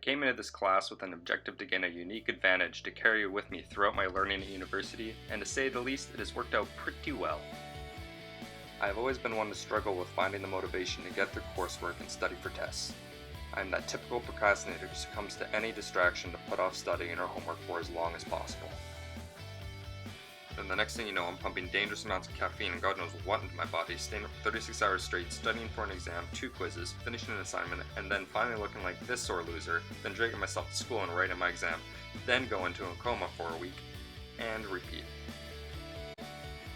came into this class with an objective to gain a unique advantage to carry with me throughout my learning at university, and to say the least, it has worked out pretty well. I have always been one to struggle with finding the motivation to get through coursework and study for tests. I am that typical procrastinator who succumbs to any distraction to put off studying or homework for as long as possible. Then the next thing you know, I'm pumping dangerous amounts of caffeine and God knows what into my body, staying up for 36 hours straight, studying for an exam, 2 quizzes, finishing an assignment, and then finally looking like this sore loser, then dragging myself to school and writing my exam, then go into a coma for a week, and repeat.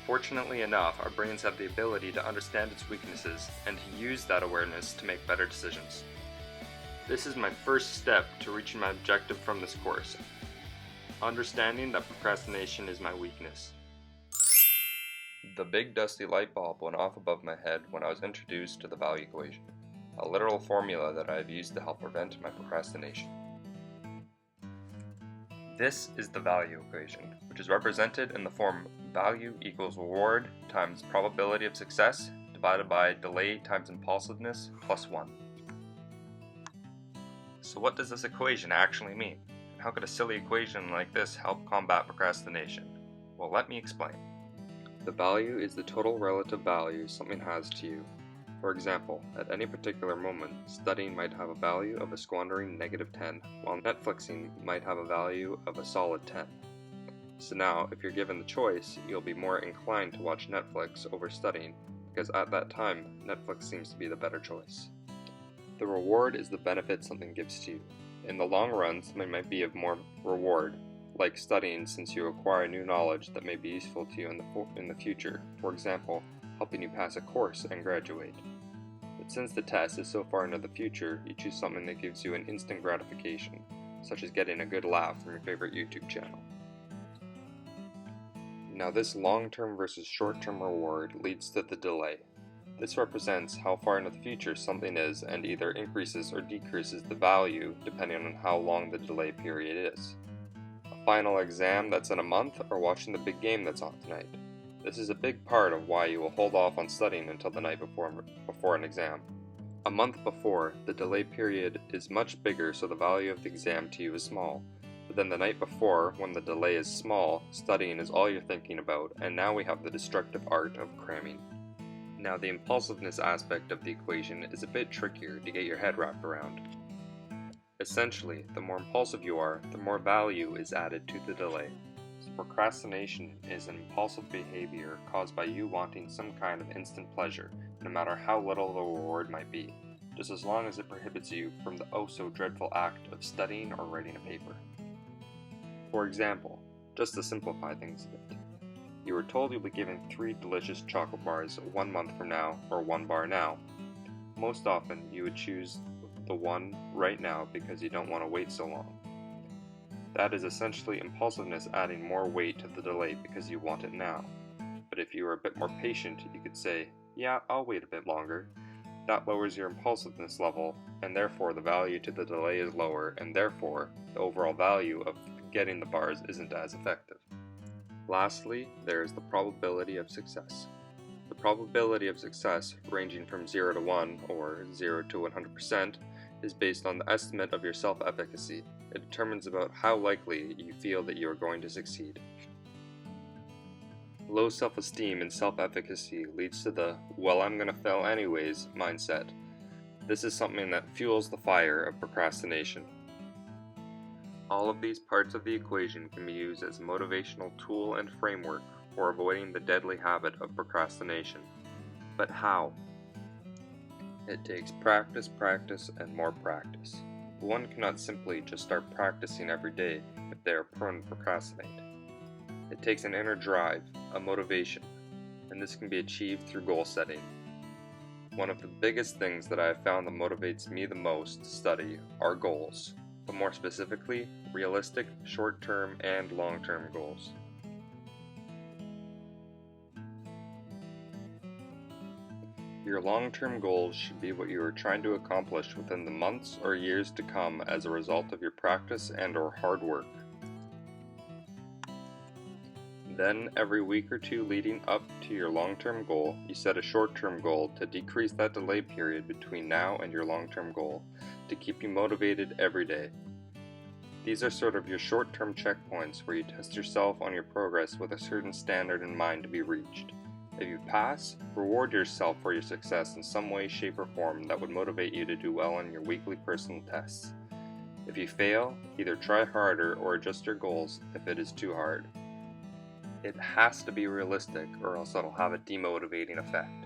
Fortunately enough, our brains have the ability to understand its weaknesses and to use that awareness to make better decisions. This is my first step to reaching my objective from this course. Understanding that procrastination is my weakness. The big dusty light bulb went off above my head when I was introduced to the value equation, a literal formula that I have used to help prevent my procrastination. This is the value equation, which is represented in the form value equals reward times probability of success divided by delay times impulsiveness plus 1. So what does this equation actually mean? How could a silly equation like this help combat procrastination? Well, let me explain. The value is the total relative value something has to you. For example, at any particular moment, studying might have a value of a squandering -10, while Netflixing might have a value of a solid 10. So now, if you're given the choice, you'll be more inclined to watch Netflix over studying, because at that time, Netflix seems to be the better choice. The reward is the benefit something gives to you. In the long run, something might be of more reward, like studying, since you acquire new knowledge that may be useful to you in the future, for example, helping you pass a course and graduate. But since the test is so far into the future, you choose something that gives you an instant gratification, such as getting a good laugh from your favorite YouTube channel. Now this long-term versus short-term reward leads to the delay. This represents how far into the future something is and either increases or decreases the value depending on how long the delay period is. A final exam that's in a month, or watching the big game that's on tonight. This is a big part of why you will hold off on studying until the night before an exam. A month before, the delay period is much bigger, so the value of the exam to you is small. But then the night before, when the delay is small, studying is all you're thinking about, and now we have the destructive art of cramming. Now the impulsiveness aspect of the equation is a bit trickier to get your head wrapped around. Essentially, the more impulsive you are, the more value is added to the delay. So procrastination is an impulsive behavior caused by you wanting some kind of instant pleasure, no matter how little the reward might be, just as long as it prohibits you from the oh-so-dreadful act of studying or writing a paper. For example, just to simplify things a bit, you were told you'll be given 3 delicious chocolate bars 1 month from now, or 1 bar now. Most often, you would choose the one right now because you don't want to wait so long. That is essentially impulsiveness adding more weight to the delay because you want it now. But if you were a bit more patient, you could say, yeah, I'll wait a bit longer. That lowers your impulsiveness level, and therefore the value to the delay is lower, and therefore the overall value of getting the bars isn't as effective. Lastly, there is the probability of success. The probability of success, ranging from 0 to 1 or 0 to 100%, is based on the estimate of your self-efficacy. It determines about how likely you feel that you are going to succeed. Low self-esteem and self-efficacy leads to the "well, I'm gonna fail anyways" mindset. This is something that fuels the fire of procrastination. All of these parts of the equation can be used as a motivational tool and framework for avoiding the deadly habit of procrastination. But how? It takes practice, and more practice. One cannot simply just start practicing every day if they are prone to procrastinate. It takes an inner drive, a motivation, and this can be achieved through goal setting. One of the biggest things that I have found that motivates me the most to study are goals, but more specifically, realistic short-term and long-term goals. Your long-term goals should be what you are trying to accomplish within the months or years to come as a result of your practice and/or hard work. Then, every week or 2 leading up to your long-term goal, you set a short-term goal to decrease that delay period between now and your long-term goal, to keep you motivated every day. These are sort of your short-term checkpoints where you test yourself on your progress with a certain standard in mind to be reached. If you pass, reward yourself for your success in some way, shape, or form that would motivate you to do well on your weekly personal tests. If you fail, either try harder or adjust your goals if it is too hard. It has to be realistic or else it'll have a demotivating effect.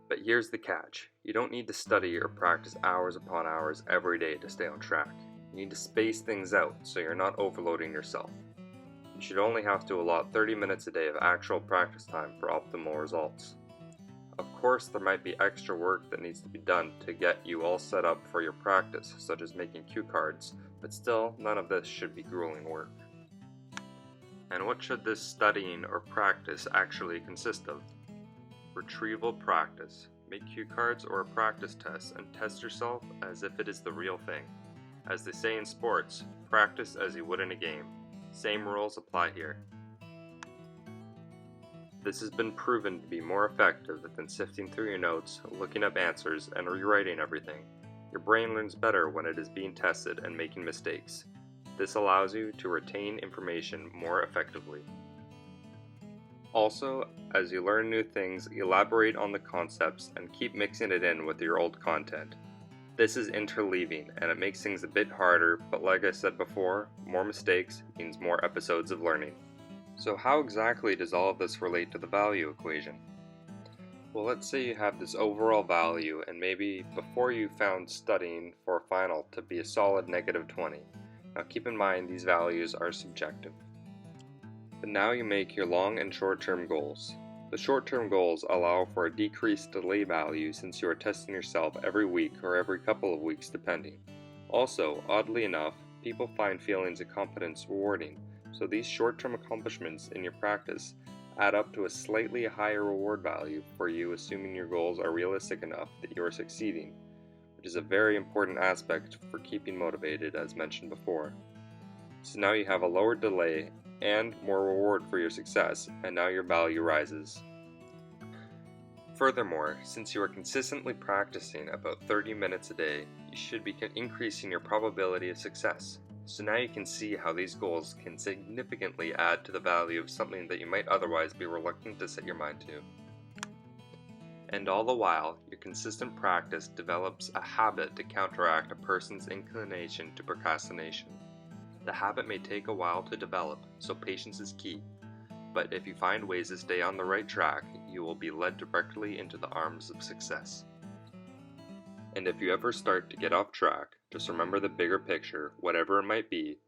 But here's the catch. You don't need to study or practice hours upon hours every day to stay on track. You need to space things out so you're not overloading yourself. You should only have to allot 30 minutes a day of actual practice time for optimal results. Of course, there might be extra work that needs to be done to get you all set up for your practice, such as making cue cards, but still, none of this should be grueling work. And what should this studying or practice actually consist of? Retrieval practice. Make cue cards or a practice test and test yourself as if it is the real thing. As they say in sports, practice as you would in a game. Same rules apply here. This has been proven to be more effective than sifting through your notes, looking up answers, and rewriting everything. Your brain learns better when it is being tested and making mistakes. This allows you to retain information more effectively. Also, as you learn new things, elaborate on the concepts and keep mixing it in with your old content. This is interleaving, and it makes things a bit harder, but like I said before, more mistakes means more episodes of learning. So how exactly does all of this relate to the value equation? Well, let's say you have this overall value, and maybe before you found studying for a final to be a solid -20. Now keep in mind these values are subjective. But now you make your long and short-term goals. The short-term goals allow for a decreased delay value since you are testing yourself every week or every couple of weeks depending. Also, oddly enough, people find feelings of competence rewarding, so these short-term accomplishments in your practice add up to a slightly higher reward value for you, assuming your goals are realistic enough that you are succeeding, which is a very important aspect for keeping motivated as mentioned before. So now you have a lower delay and more reward for your success, and now your value rises. Furthermore, since you are consistently practicing about 30 minutes a day, you should be increasing your probability of success. So now you can see how these goals can significantly add to the value of something that you might otherwise be reluctant to set your mind to. And all the while, your consistent practice develops a habit to counteract a person's inclination to procrastination. The habit may take a while to develop, so patience is key. But if you find ways to stay on the right track, you will be led directly into the arms of success. And if you ever start to get off track, just remember the bigger picture, whatever it might be.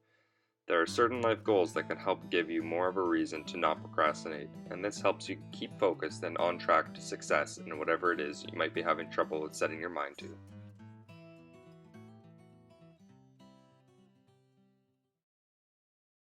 There are certain life goals that can help give you more of a reason to not procrastinate, and this helps you keep focused and on track to success in whatever it is you might be having trouble with setting your mind to.